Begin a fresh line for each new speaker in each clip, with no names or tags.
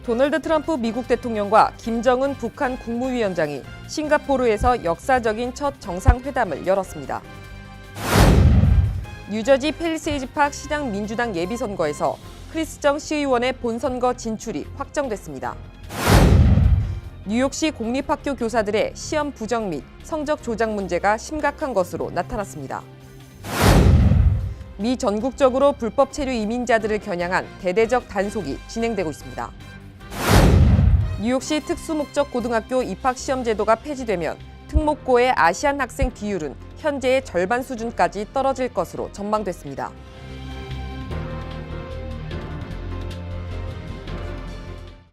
도널드 트럼프 미국 대통령과 김정은 북한 국무위원장이 싱가포르에서 역사적인 첫 정상회담을 열었습니다. 뉴저지 팰리세이드 파크 시장 민주당 예비선거에서 크리스 정 시의원의 본선거 진출이 확정됐습니다. 뉴욕시 공립학교 교사들의 시험 부정 및 성적 조작 문제가 심각한 것으로 나타났습니다. 미 전국적으로 불법 체류 이민자들을 겨냥한 대대적 단속이 진행되고 있습니다. 뉴욕시 특수목적 고등학교 입학시험 제도가 폐지되면 특목고의 아시안 학생 비율은 현재의 절반 수준까지 떨어질 것으로 전망됐습니다.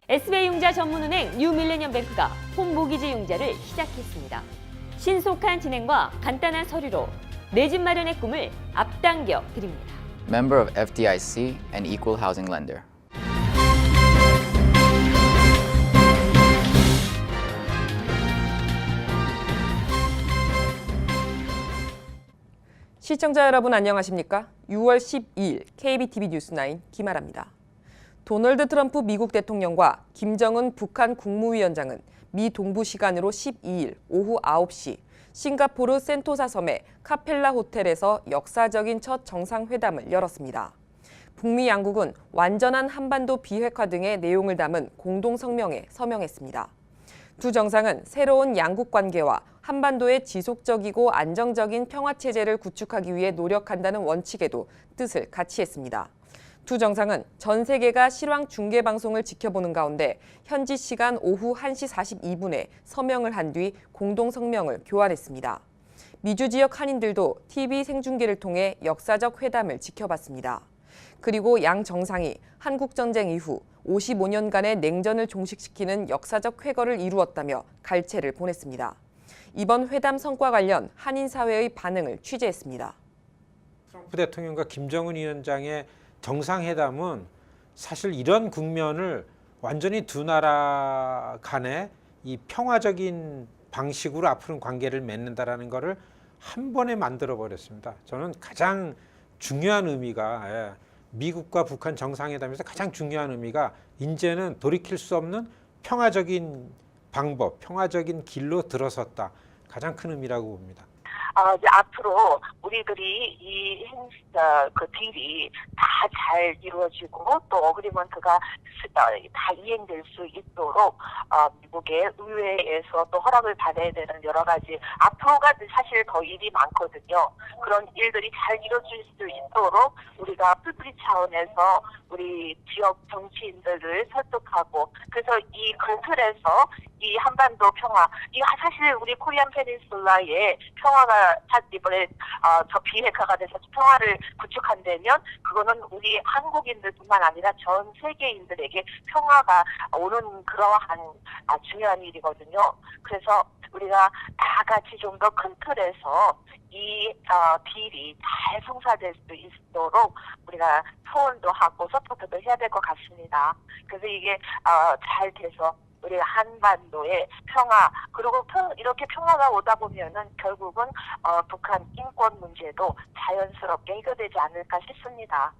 SBI융자 전문은행 뉴밀레니엄뱅크가 홈모기지 융자를 시작했습니다. 신속한 진행과 간단한 서류로 내 집 마련의 꿈을 앞당겨 드립니다.
Member of FDIC and Equal Housing Lender.
시청자 여러분 안녕하십니까? 6월 12일 KBTV 뉴스9 김아라입니다. 도널드 트럼프 미국 대통령과 김정은 북한 국무위원장은 미 동부 시간으로 12일 오후 9시 싱가포르 센토사 섬의 카펠라 호텔에서 역사적인 첫 정상회담을 열었습니다. 북미 양국은 완전한 한반도 비핵화 등의 내용을 담은 공동성명에 서명했습니다. 두 정상은 새로운 양국 관계와 한반도의 지속적이고 안정적인 평화체제를 구축하기 위해 노력한다는 원칙에도 뜻을 같이 했습니다. 두 정상은 전 세계가 실황 중계 방송을 지켜보는 가운데 현지 시간 오후 1시 42분에 서명을 한 뒤 공동 성명을 교환했습니다. 미주 지역 한인들도 TV 생중계를 통해 역사적 회담을 지켜봤습니다. 그리고 양 정상이 한국 전쟁 이후 55년간의 냉전을 종식시키는 역사적 쾌거를 이루었다며 갈채를 보냈습니다. 이번 회담 성과 관련 한인 사회의 반응을 취재했습니다.
트럼프 대통령과 김정은 위원장의 정상회담은 사실 이런 국면을 완전히 두 나라 간의 이 평화적인 방식으로 앞으로 관계를 맺는다라는 것을 한 번에 만들어 버렸습니다. 저는 가장 중요한 의미가 미국과 북한 정상회담에서 가장 중요한 의미가 이제는 돌이킬 수 없는 평화적인 방법, 평화적인 길로 들어섰다. 가장 큰 의미라고 봅니다.
이제 앞으로 우리들이 그 딜이 다 잘 이루어지고 또 어그리먼트가 다 이행될 수 있도록 미국의 의회에서 또 허락을 받아야 되는 여러 가지 앞으로가 사실 더 일이 많거든요. 그런 일들이 잘 이루어질 수 있도록 우리가 풀뿌리 차원에서 우리 지역 정치인들을 설득하고 그래서 이 근틀에서 이 한반도 평화, 이 사실 우리 코리안 페닌슐라의 평화가 이번에 저 비핵화가 돼서 평화를 구축한다면 그거는 우리 한국인들뿐만 아니라 전 세계인들에게 평화가 오는 그러한 중요한 일이거든요. 그래서 우리가 다 같이 좀 더 큰 틀에서 이 딜이 잘 성사될 수 있도록 우리가 소원도 하고 서포트도 해야 될 것 같습니다. 그래서 이게 잘 돼서 우리 한반도의 평화 그리고 이렇게 평화가 오다 보면은 결국은 북한 인권 문제도 자연스럽게 해결되지 않을까 싶습니다.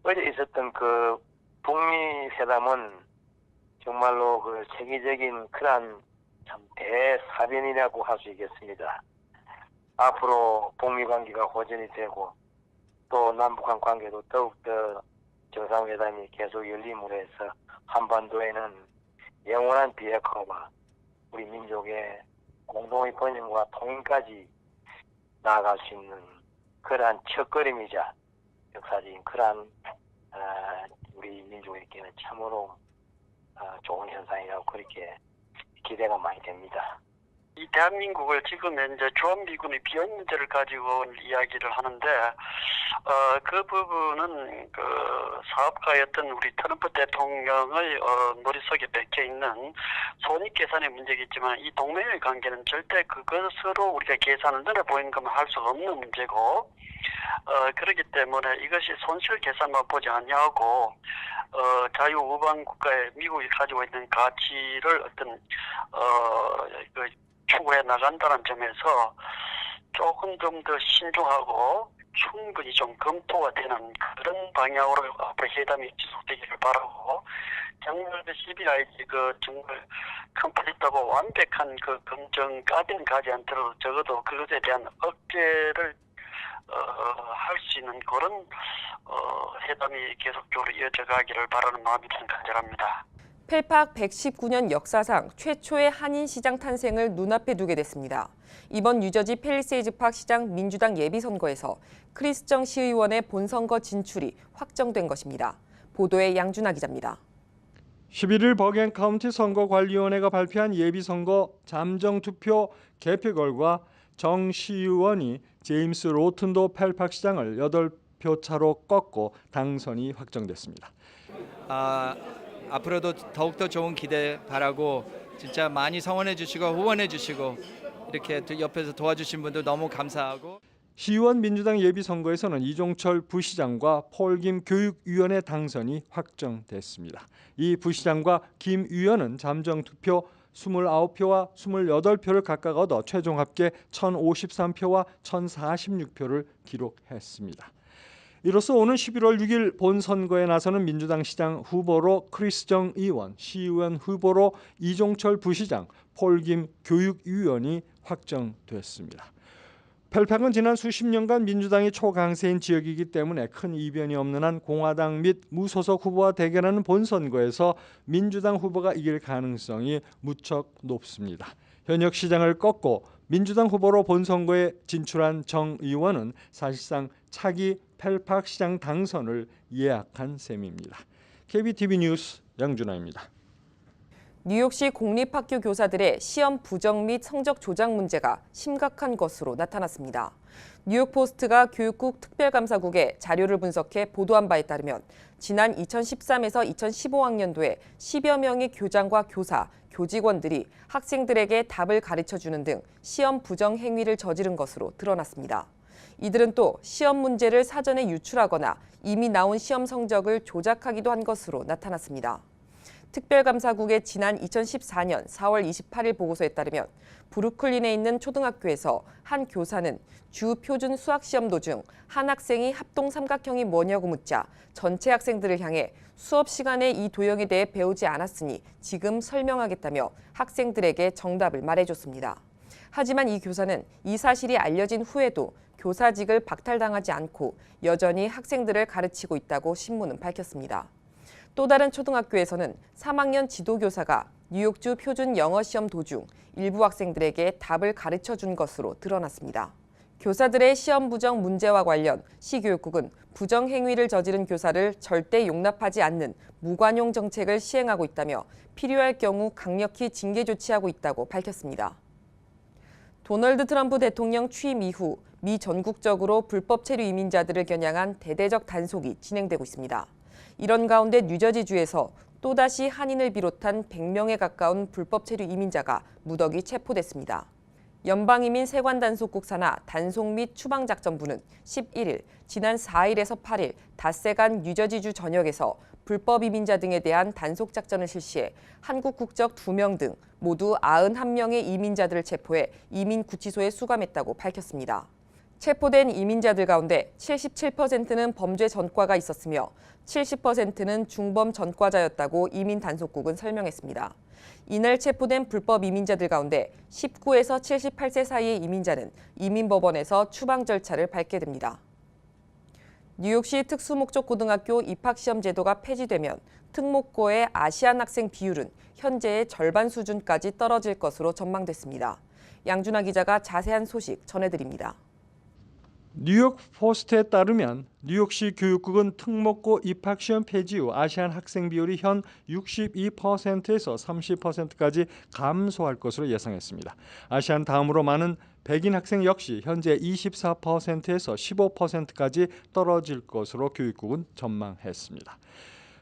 어제 있었던 그 북미 회담은 정말로 그 세계적인 그런 참 대사변이라고 할 수 있겠습니다. 앞으로 북미 관계가 호전이 되고 또 남북한 관계도 더욱더 정상회담이 계속 열림으로 해서 한반도에는 영원한 비핵화와 우리 민족의 공동의 번영과 통일까지 나아갈 수 있는 그러한 첫걸음이자 역사적인 그러한 우리 민족에게는 참으로 좋은 현상이라고 그렇게 기대가 많이 됩니다.
이 대한민국을 지금 현재 주한미군의 비핵 문제를 가지고 이야기를 하는데 그 부분은 그 사업가였던 우리 트럼프 대통령의 머릿속에 박혀 있는 손익 계산의 문제겠지만 이 동맹의 관계는 절대 그것으로 우리가 계산을 늘어보이는 것만 할 수 없는 문제고 그렇기 때문에 이것이 손실 계산만 보지 아니하고 자유우방 국가의 미국이 가지고 있는 가치를 어떤 추구해 나간다는 점에서 조금 좀 더 신중하고 충분히 좀 검토가 되는 그런 방향으로 앞으로 회담이 지속되기를 바라고 정말 11IC 정말 컴플릿하고 완벽한 검증까지는 가지 않더라도 적어도 그것에 대한 업계를 할 수 있는 그런 회담이 계속적으로 이어져 가기를 바라는 마음이 좀 간절합니다.
펠팍 119년 역사상 최초의 한인 시장 탄생을 눈앞에 두게 됐습니다. 이번 뉴저지 팰리세이즈팍 시장 민주당 예비선거에서 크리스 정 시의원의 본선거 진출이 확정된 것입니다. 보도에 양준하 기자입니다.
11일 버겐 카운티 선거관리위원회가 발표한 예비선거 잠정투표 개표 결과 정 시의원이 제임스 로튼도 펠팍 시장을 8표 차로 꺾고 당선이 확정됐습니다.
앞으로도 더욱더 좋은 기대 바라고 진짜 많이 성원해 주시고 후원해 주시고 이렇게 옆에서 도와주신 분들 너무 감사하고
시의원 민주당 예비선거에서는 이종철 부시장과 폴 김 교육위원의 당선이 확정됐습니다. 이 부시장과 김 위원은 잠정투표 29표와 28표를 각각 얻어 최종 합계 1053표와 1046표를 기록했습니다. 이로써 오는 11월 6일 본선거에 나서는 민주당 시장 후보로 크리스 정 의원, 시의원 후보로 이종철 부시장, 폴 김 교육위원이 확정됐습니다. 펠팍은 지난 수십 년간 민주당이 초강세인 지역이기 때문에 큰 이변이 없는 한 공화당 및 무소속 후보와 대결하는 본선거에서 민주당 후보가 이길 가능성이 무척 높습니다. 현역 시장을 꺾고 민주당 후보로 본선거에 진출한 정 의원은 사실상 차기 펠팍 시장 당선을 예약한 셈입니다. KBTV 뉴스 양준하입니다.
뉴욕시 공립학교 교사들의 시험 부정 및 성적 조작 문제가 심각한 것으로 나타났습니다. 뉴욕포스트가 교육국 특별감사국에 자료를 분석해 보도한 바에 따르면 지난 2013에서 2015학년도에 10여 명의 교장과 교사, 교직원들이 학생들에게 답을 가르쳐주는 등 시험 부정 행위를 저지른 것으로 드러났습니다. 이들은 또 시험 문제를 사전에 유출하거나 이미 나온 시험 성적을 조작하기도 한 것으로 나타났습니다. 특별감사국의 지난 2014년 4월 28일 보고서에 따르면 브루클린에 있는 초등학교에서 한 교사는 주 표준 수학시험 도중 한 학생이 합동 삼각형이 뭐냐고 묻자 전체 학생들을 향해 수업 시간에 이 도형에 대해 배우지 않았으니 지금 설명하겠다며 학생들에게 정답을 말해줬습니다. 하지만 이 교사는 이 사실이 알려진 후에도 교사직을 박탈당하지 않고 여전히 학생들을 가르치고 있다고 신문은 밝혔습니다. 또 다른 초등학교에서는 3학년 지도교사가 뉴욕주 표준 영어시험 도중 일부 학생들에게 답을 가르쳐준 것으로 드러났습니다. 교사들의 시험 부정 문제와 관련 시교육국은 부정 행위를 저지른 교사를 절대 용납하지 않는 무관용 정책을 시행하고 있다며 필요할 경우 강력히 징계 조치하고 있다고 밝혔습니다. 도널드 트럼프 대통령 취임 이후 미 전국적으로 불법 체류 이민자들을 겨냥한 대대적 단속이 진행되고 있습니다. 이런 가운데 뉴저지주에서 또다시 한인을 비롯한 100명에 가까운 불법 체류 이민자가 무더기 체포됐습니다. 연방이민 세관단속국 산하 단속 및 추방작전부는 11일, 지난 4일에서 8일 닷새간 뉴저지주 전역에서 불법 이민자 등에 대한 단속작전을 실시해 한국 국적 2명 등 모두 91명의 이민자들을 체포해 이민구치소에 수감했다고 밝혔습니다. 체포된 이민자들 가운데 77%는 범죄 전과가 있었으며 70%는 중범 전과자였다고 이민단속국은 설명했습니다. 이날 체포된 불법 이민자들 가운데 19에서 78세 사이의 이민자는 이민법원에서 추방 절차를 밟게 됩니다. 뉴욕시 특수목적 고등학교 입학시험 제도가 폐지되면 특목고의 아시안 학생 비율은 현재의 절반 수준까지 떨어질 것으로 전망됐습니다. 양준하 기자가 자세한 소식 전해드립니다.
뉴욕 포스트에 따르면 뉴욕시 교육국은 특목고 입학시험 폐지 후 아시안 학생 비율이 현 62%에서 30%까지 감소할 것으로 예상했습니다. 아시안 다음으로 많은 백인 학생 역시 현재 24%에서 15%까지 떨어질 것으로 교육국은 전망했습니다.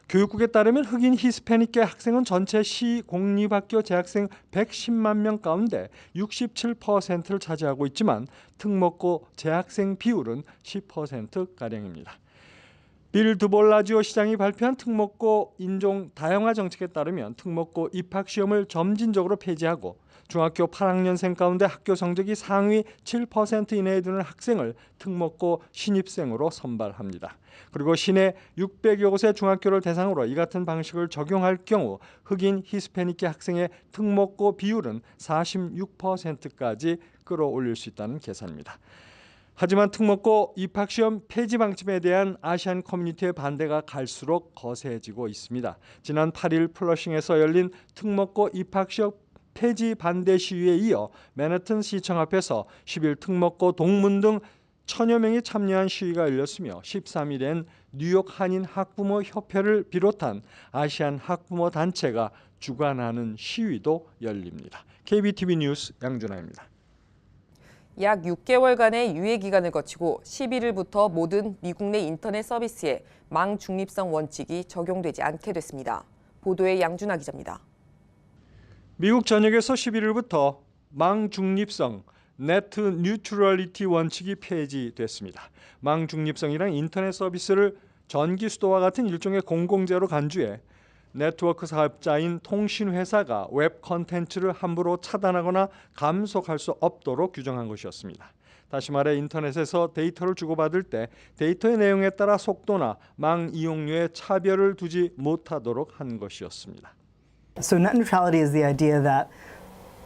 교육국에 따르면 흑인 히스패닉계 학생은 전체 시 공립학교 재학생 110만 명 가운데 67%를 차지하고 있지만 특목고 재학생 비율은 10%가량입니다. 빌 드볼라지오 시장이 발표한 특목고 인종 다양화 정책에 따르면 특목고 입학시험을 점진적으로 폐지하고 중학교 8학년생 가운데 학교 성적이 상위 7% 이내에 드는 학생을 특목고 신입생으로 선발합니다. 그리고 시내 600여 곳의 중학교를 대상으로 이 같은 방식을 적용할 경우 흑인 히스패닉계 학생의 특목고 비율은 46%까지 끌어올릴 수 있다는 계산입니다. 하지만 특목고 입학시험 폐지 방침에 대한 아시안 커뮤니티의 반대가 갈수록 거세지고 있습니다. 지난 8일 플러싱에서 열린 특목고 입학시험 폐지 반대 시위에 이어 맨해튼 시청 앞에서 10일 특목고 동문 등 1000여 명이 참여한 시위가 열렸으며 13일엔 뉴욕 한인 학부모 협회를 비롯한 아시안 학부모 단체가 주관하는 시위도 열립니다. KBTV 뉴스 양준하입니다.
약 6개월간의 유예 기간을 거치고 11일부터 모든 미국 내 인터넷 서비스에 망 중립성 원칙이 적용되지 않게 됐습니다. 보도에 양준하 기자입니다.
미국 전역에서 11일부터 망 중립성 네트 뉴트럴리티 원칙이 폐지됐습니다. 망 중립성이란 인터넷 서비스를 전기 수도와 같은 일종의 공공재로 간주해 네트워크 사업자인 통신회사가 웹 콘텐츠를 함부로 차단하거나 감속할 수 없도록 규정한 것이었습니다. 다시 말해 인터넷에서 데이터를 주고받을 때 데이터의 내용에 따라 속도나 망 이용료에 차별을 두지 못하도록 한 것이었습니다.
So net neutrality is the idea that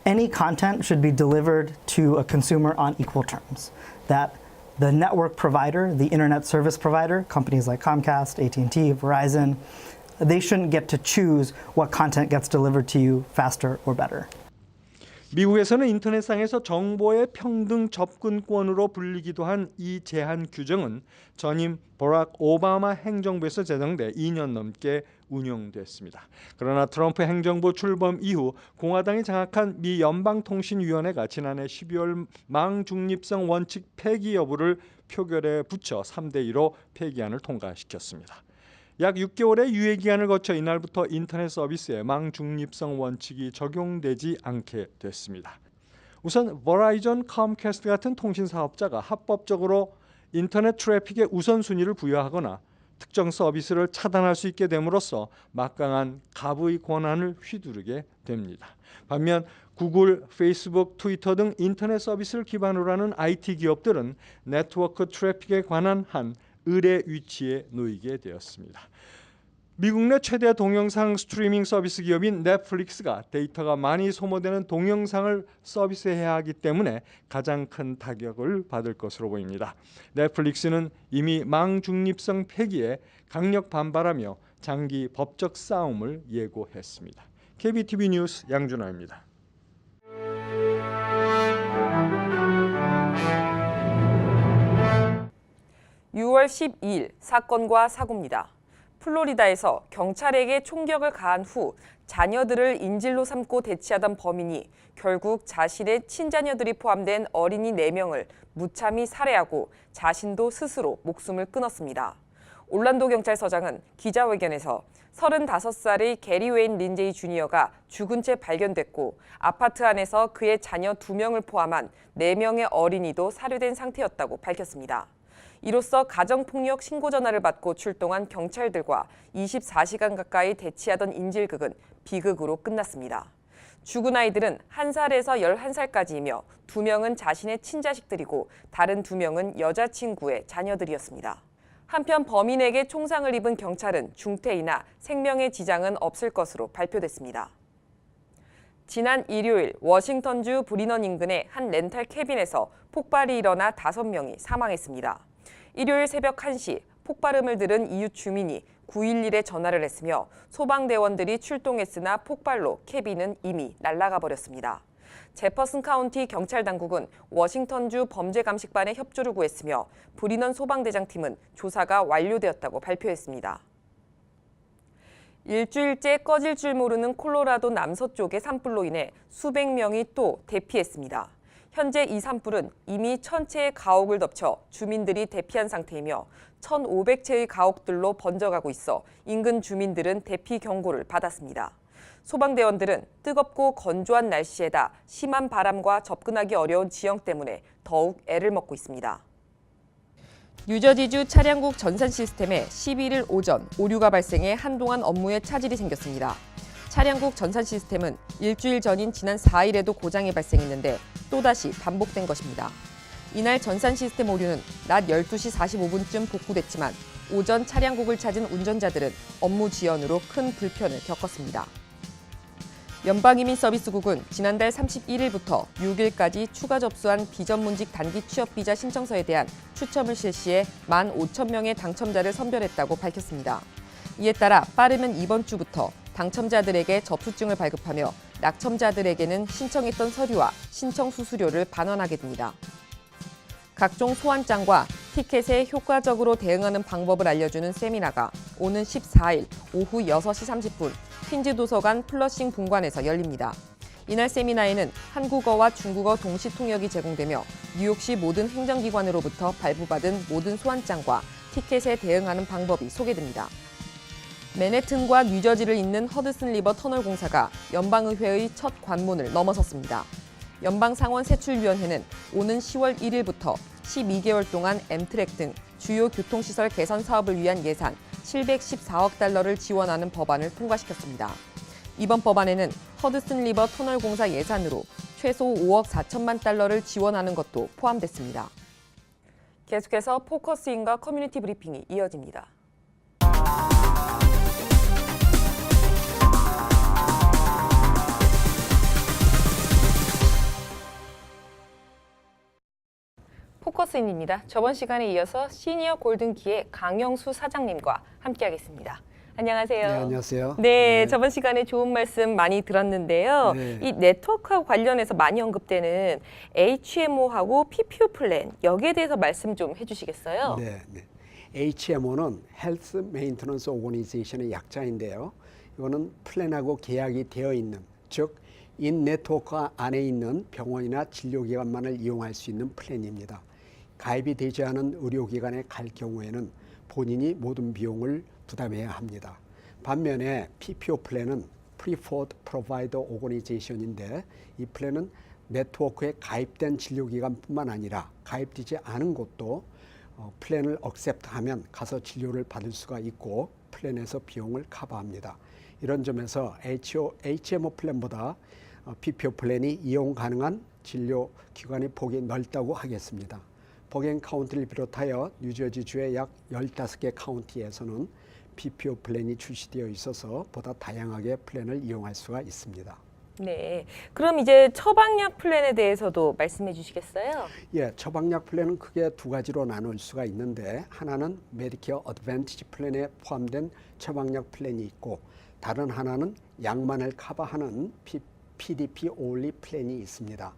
any content should be delivered to a consumer on equal terms. That the network provider, the internet service provider, companies like Comcast, AT&T, Verizon, they shouldn't get to choose what content gets delivered to you faster or better.
미국에서는 인터넷상에서 정보의 평등 접근권으로 불리기도 한 이 제한 규정은 전임 버락 오바마 행정부에서 제정돼 2년 넘게 운영됐습니다. 그러나 트럼프 행정부 출범 이후 공화당이 장악한 미 연방통신위원회가 지난해 12월 망 중립성 원칙 폐기 여부를 표결에 붙여 3대2로 폐기안을 통과시켰습니다. 약 6개월의 유예 기간을 거쳐 이날부터 인터넷 서비스에 망 중립성 원칙이 적용되지 않게 됐습니다. 우선 버라이전, 컴캐스트 같은 통신 사업자가 합법적으로 인터넷 트래픽에 우선순위를 부여하거나 특정 서비스를 차단할 수 있게 됨으로써 막강한 갑의 권한을 휘두르게 됩니다. 반면 구글, 페이스북, 트위터 등 인터넷 서비스를 기반으로 하는 IT 기업들은 네트워크 트래픽에 관한 한 을의 위치에 놓이게 되었습니다. 미국 내 최대 동영상 스트리밍 서비스 기업인 넷플릭스가 데이터가 많이 소모되는 동영상을 서비스해야 하기 때문에 가장 큰 타격을 받을 것으로 보입니다. 넷플릭스는 이미 망 중립성 폐기에 강력 반발하며 장기 법적 싸움을 예고했습니다. KBTV 뉴스 양준하입니다.
(6월 12일) 사건과 사고입니다. 플로리다에서 경찰에게 총격을 가한 후 자녀들을 인질로 삼고 대치하던 범인이 결국 자신의 친자녀들이 포함된 어린이 4명을 무참히 살해하고 자신도 스스로 목숨을 끊었습니다. 올란도 경찰서장은 기자회견에서 35살의 게리 웨인 린제이 주니어가 죽은 채 발견됐고 아파트 안에서 그의 자녀 2명을 포함한 4명의 어린이도 살해된 상태였다고 밝혔습니다. 이로써 가정폭력 신고 전화를 받고 출동한 경찰들과 24시간 가까이 대치하던 인질극은 비극으로 끝났습니다. 죽은 아이들은 1살에서 11살까지이며 2명은 자신의 친자식들이고 다른 2명은 여자친구의 자녀들이었습니다. 한편 범인에게 총상을 입은 경찰은 중태이나 생명의 지장은 없을 것으로 발표됐습니다. 지난 일요일 워싱턴주 브리넌 인근의 한 렌탈 캐빈에서 폭발이 일어나 5명이 사망했습니다. 일요일 새벽 1시 폭발음을 들은 이웃 주민이 911에 전화를 했으며 소방대원들이 출동했으나 폭발로 캐빈은 이미 날아가 버렸습니다. 제퍼슨 카운티 경찰 당국은 워싱턴주 범죄감식반에 협조를 구했으며 브리넌 소방대장팀은 조사가 완료되었다고 발표했습니다. 일주일째 꺼질 줄 모르는 콜로라도 남서쪽의 산불로 인해 수백 명이 또 대피했습니다. 현재 이 산불은 이미 1000채의 가옥을 덮쳐 주민들이 대피한 상태이며 1500채의 가옥들로 번져가고 있어 인근 주민들은 대피 경고를 받았습니다. 소방대원들은 뜨겁고 건조한 날씨에다 심한 바람과 접근하기 어려운 지형 때문에 더욱 애를 먹고 있습니다. 뉴저지주 차량국 전산 시스템에 11일 오전 오류가 발생해 한동안 업무에 차질이 생겼습니다. 차량국 전산 시스템은 일주일 전인 지난 4일에도 고장이 발생했는데 또다시 반복된 것입니다. 이날 전산 시스템 오류는 낮 12시 45분쯤 복구됐지만 오전 차량국을 찾은 운전자들은 업무 지연으로 큰 불편을 겪었습니다. 연방이민서비스국은 지난달 31일부터 6일까지 추가 접수한 비전문직 단기 취업비자 신청서에 대한 추첨을 실시해 15,000명의 당첨자를 선별했다고 밝혔습니다. 이에 따라 빠르면 이번 주부터 당첨자들에게 접수증을 발급하며 낙첨자들에게는 신청했던 서류와 신청 수수료를 반환하게 됩니다. 각종 소환장과 티켓에 효과적으로 대응하는 방법을 알려주는 세미나가 오는 14일 오후 6시 30분 퀸즈 도서관 플러싱 분관에서 열립니다. 이날 세미나에는 한국어와 중국어 동시 통역이 제공되며 뉴욕시 모든 행정기관으로부터 발부받은 모든 소환장과 티켓에 대응하는 방법이 소개됩니다. 맨해튼과 뉴저지를 잇는 허드슨 리버 터널 공사가 연방의회의 첫 관문을 넘어섰습니다. 연방상원세출위원회는 오는 10월 1일부터 12개월 동안 엠트랙 등 주요 교통시설 개선 사업을 위한 예산 714억 달러를 지원하는 법안을 통과시켰습니다. 이번 법안에는 허드슨 리버 터널 공사 예산으로 최소 5억 4천만 달러를 지원하는 것도 포함됐습니다. 계속해서 포커스인과 커뮤니티 브리핑이 이어집니다. 포커스인입니다. 저번 시간에 이어서 시니어 골든키의 강영수 사장님과 함께하겠습니다. 안녕하세요.
네, 안녕하세요.
네, 저번 시간에 좋은 말씀 많이 들었는데요.
네.
이 네트워크하고 관련해서 많이 언급되는 HMO하고 PPO 플랜, 여기에 대해서 말씀 좀 해주시겠어요?
네, 네. HMO는 Health Maintenance Organization의 약자인데요. 이거는 플랜하고 계약이 되어 있는, 즉 인 네트워크 안에 있는 병원이나 진료기관만을 이용할 수 있는 플랜입니다. 가입이 되지 않은 의료기관에 갈 경우에는 본인이 모든 비용을 부담해야 합니다. 반면에 PPO 플랜은 Preferred Provider Organization인데 이 플랜은 네트워크에 가입된 진료기관뿐만 아니라 가입되지 않은 곳도 플랜을 억셉트하면 가서 진료를 받을 수가 있고 플랜에서 비용을 커버합니다. 이런 점에서 HMO 플랜보다 PPO 플랜이 이용 가능한 진료기관의 폭이 넓다고 하겠습니다. 버겐 카운티를 비롯하여 뉴저지주의 약 15개 카운티에서는 PPO 플랜이 출시되어 있어서 보다 다양하게 플랜을 이용할 수가 있습니다.
네, 그럼 이제 처방약 플랜에 대해서도 말씀해 주시겠어요?
예, 처방약 플랜은 크게 두 가지로 나눌 수가 있는데 하나는 메디케어 어드밴티지 플랜에 포함된 처방약 플랜이 있고 다른 하나는 약만을 커버하는 PDP only 플랜이 있습니다.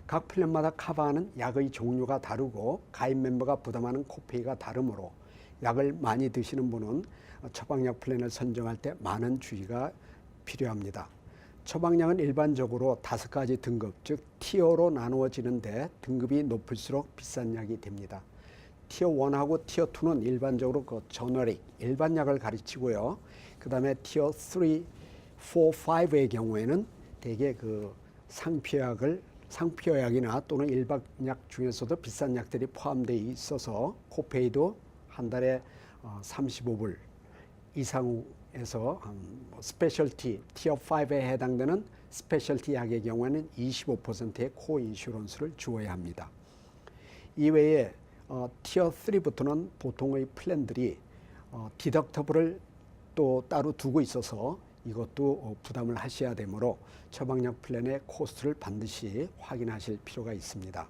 각 플랜마다 커버하는 약의 종류가 다르고 가입 멤버가 부담하는 코페이가 다르므로 약을 많이 드시는 분은 처방약 플랜을 선정할 때 많은 주의가 필요합니다. 처방약은 일반적으로 5가지 등급, 즉 티어로 나누어지는데 등급이 높을수록 비싼 약이 됩니다. 티어 1하고 티어 2는 일반적으로 그 저너릭, 일반 약을 가르치고요. 그 다음에 티어 3, 4, 5의 경우에는 대개 그 상표약이나 또는 일반 약 중에서도 비싼 약들이 포함되어 있어서 코페이도 한 달에 35불 이상에서 스페셜티 티어 5에 해당되는 스페셜티 약의 경우에는 25%의 코인슈런스를 주어야 합니다. 이외에 티어 3부터는 보통의 플랜들이 디덕터블을 또 따로 두고 있어서 이것도 부담을 하셔야 되므로 처방약 플랜의 코스트를 반드시 확인하실 필요가 있습니다.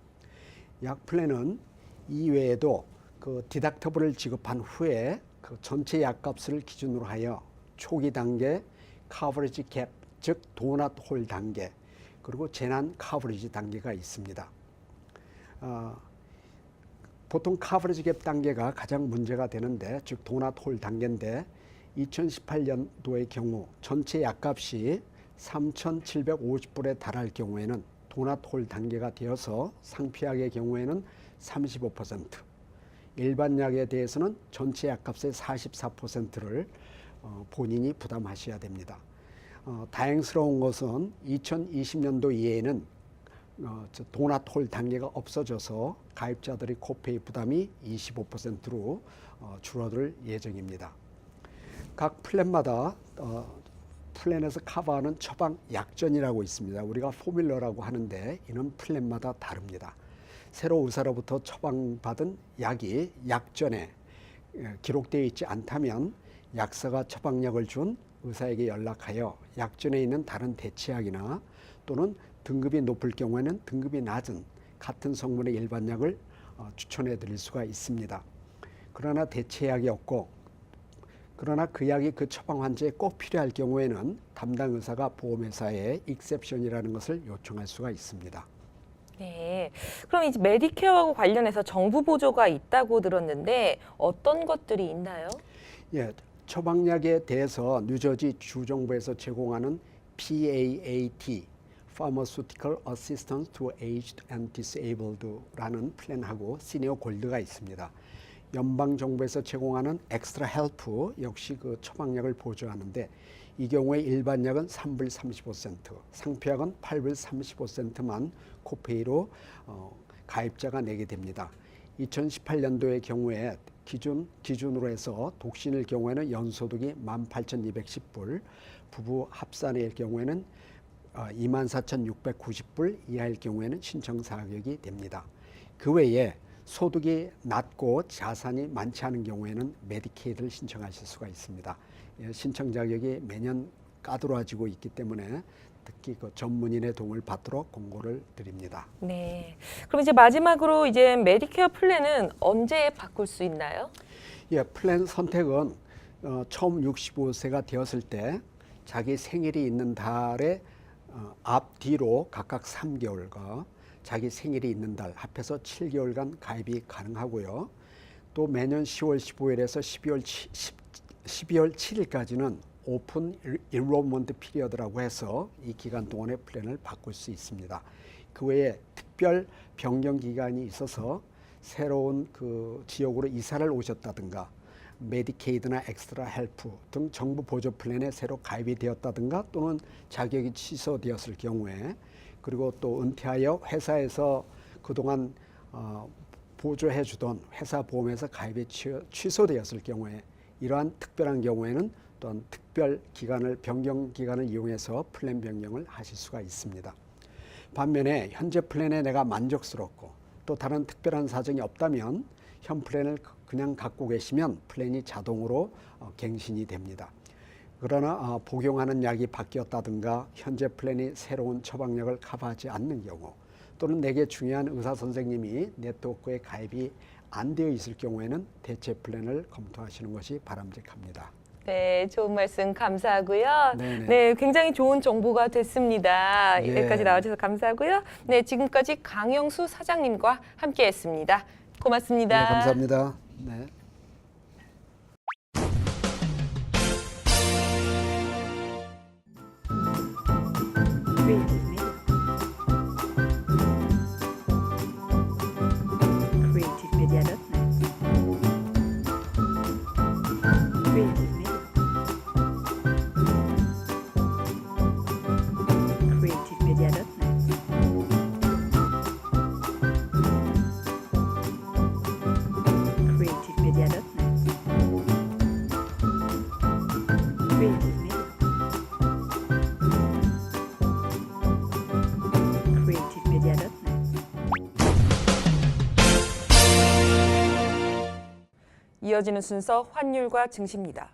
약 플랜은 이외에도 그 디덕터블을 지급한 후에 그 전체 약값을 기준으로 하여 초기 단계, 커버리지 갭, 즉 도넛 홀 단계, 그리고 재난 커버리지 단계가 있습니다. 보통 커버리지 갭 단계가 가장 문제가 되는데, 즉 도넛 홀 단계인데 2018년도의 경우 전체 약값이 3,750불에 달할 경우에는 도넛 홀 단계가 되어서 상피약의 경우에는 35%, 일반 약에 대해서는 전체 약값의 44%를 본인이 부담하셔야 됩니다. 다행스러운 것은 2020년도 이후에는 도넛 홀 단계가 없어져서 가입자들의 코페이 부담이 25%로 줄어들 예정입니다. 각 플랜마다 플랜에서 커버하는 처방 약전이라고 있습니다. 우리가 포뮬러라고 하는데 이는 플랜마다 다릅니다. 새로 의사로부터 처방받은 약이 약전에 기록되어 있지 않다면 약사가 처방약을 준 의사에게 연락하여 약전에 있는 다른 대체약이나 또는 등급이 높을 경우에는 등급이 낮은 같은 성분의 일반 약을 추천해 드릴 수가 있습니다. 그러나 대체약이 없고 그러나 그 약이 그 처방 환자에 꼭 필요할 경우에는 담당 의사가 보험회사에 익셉션이라는 것을 요청할 수가 있습니다.
네. 그럼 이제 메디케어하고 관련해서 정부 보조가 있다고 들었는데 어떤 것들이 있나요?
예, 처방약에 대해서 뉴저지 주정부에서 제공하는 PAAT, Pharmaceutical Assistance to Aged and Disabled라는 플랜하고 시니어 골드가 있습니다. 연방 정부에서 제공하는 엑스트라 헬프 역시 그 처방약을 보조하는데 이 경우에 일반 약은 3불 35센트, 상표약은 8불 35센트만 코페이로 가입자가 내게 됩니다. 2018년도의 경우에 기준으로 해서 독신일 경우에는 연소득이 18,210불, 부부 합산일 경우에는 24,690불 이하일 경우에는 신청 자격이 됩니다. 그 외에 소득이 낮고 자산이 많지 않은 경우에는 메디케이드를 신청하실 수가 있습니다. 신청 자격이 매년 까다로워지고 있기 때문에 특히 그 전문인의 도움을 받도록 공고를 드립니다.
네. 그럼 이제 마지막으로 이제 메디케어 플랜은 언제 바꿀 수 있나요?
예, 플랜 선택은 처음 65세가 되었을 때 자기 생일이 있는 달에 앞뒤로 각각 3개월과 자기 생일이 있는 달 합해서 7개월간 가입이 가능하고요. 또 매년 10월 15일에서 12월 7일까지는 오픈 인롤먼트 피리어드라고 해서 이 기간 동안의 플랜을 바꿀 수 있습니다. 그 외에 특별 변경 기간이 있어서 새로운 그 지역으로 이사를 오셨다든가 메디케이드나 엑스트라 헬프 등 정부 보조 플랜에 새로 가입이 되었다든가 또는 자격이 취소되었을 경우에 그리고 또 은퇴하여 회사에서 그동안 보조해 주던 회사 보험에서 가입이 취소되었을 경우에 이러한 특별한 경우에는 또한 특별 기간을 변경 기간을 이용해서 플랜 변경을 하실 수가 있습니다. 반면에 현재 플랜에 내가 만족스럽고 또 다른 특별한 사정이 없다면 현 플랜을 그냥 갖고 계시면 플랜이 자동으로 갱신이 됩니다. 그러나 복용하는 약이 바뀌었다든가 현재 플랜이 새로운 처방약을 커버하지 않는 경우 또는 내게 중요한 의사 선생님이 네트워크에 가입이 안 되어 있을 경우에는 대체 플랜을 검토하시는 것이 바람직합니다.
네, 좋은 말씀 감사하고요.
네네.
네, 굉장히 좋은 정보가 됐습니다.
예.
여기까지 나와주셔서 감사하고요. 네, 지금까지 강영수 사장님과 함께했습니다. 고맙습니다.
네, 감사합니다. 네.
이어지는 순서 환율과 증시입니다.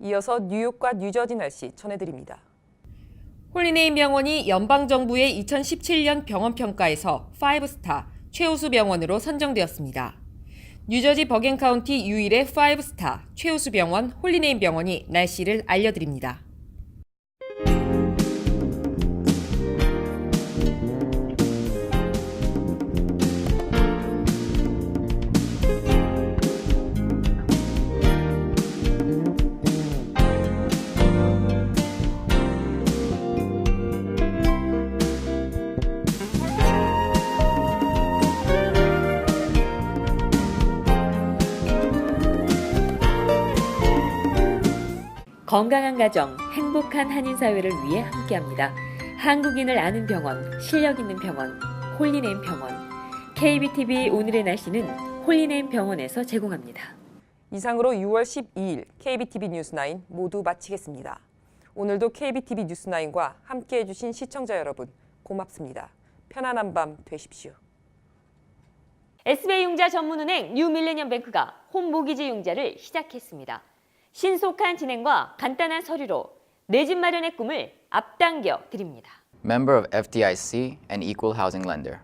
이어서 뉴욕과 뉴저지 날씨 전해드립니다. 홀리네임 병원이 연방정부의 2017년 병원평가에서 5스타 최우수 병원으로 선정되었습니다. 뉴저지 버겐 카운티 유일의 5스타 최우수 병원 홀리네임 병원이 날씨를 알려드립니다.
건강한 가정, 행복한 한인사회를 위해 함께합니다. 한국인을 아는 병원, 실력 있는 병원, 홀리네임 병원. KBTV 오늘의 날씨는 홀리네임 병원에서 제공합니다.
이상으로 6월 12일 KBTV 뉴스9 모두 마치겠습니다. 오늘도 KBTV 뉴스9과 함께해 주신 시청자 여러분 고맙습니다. 편안한 밤 되십시오.
SBI융자 전문은행 뉴밀레니엄뱅크가 홈모기지 융자를 시작했습니다. 신속한 진행과 간단한 서류로 내 집 마련의 꿈을 앞당겨 드립니다.
Member of FDIC and equal housing lender.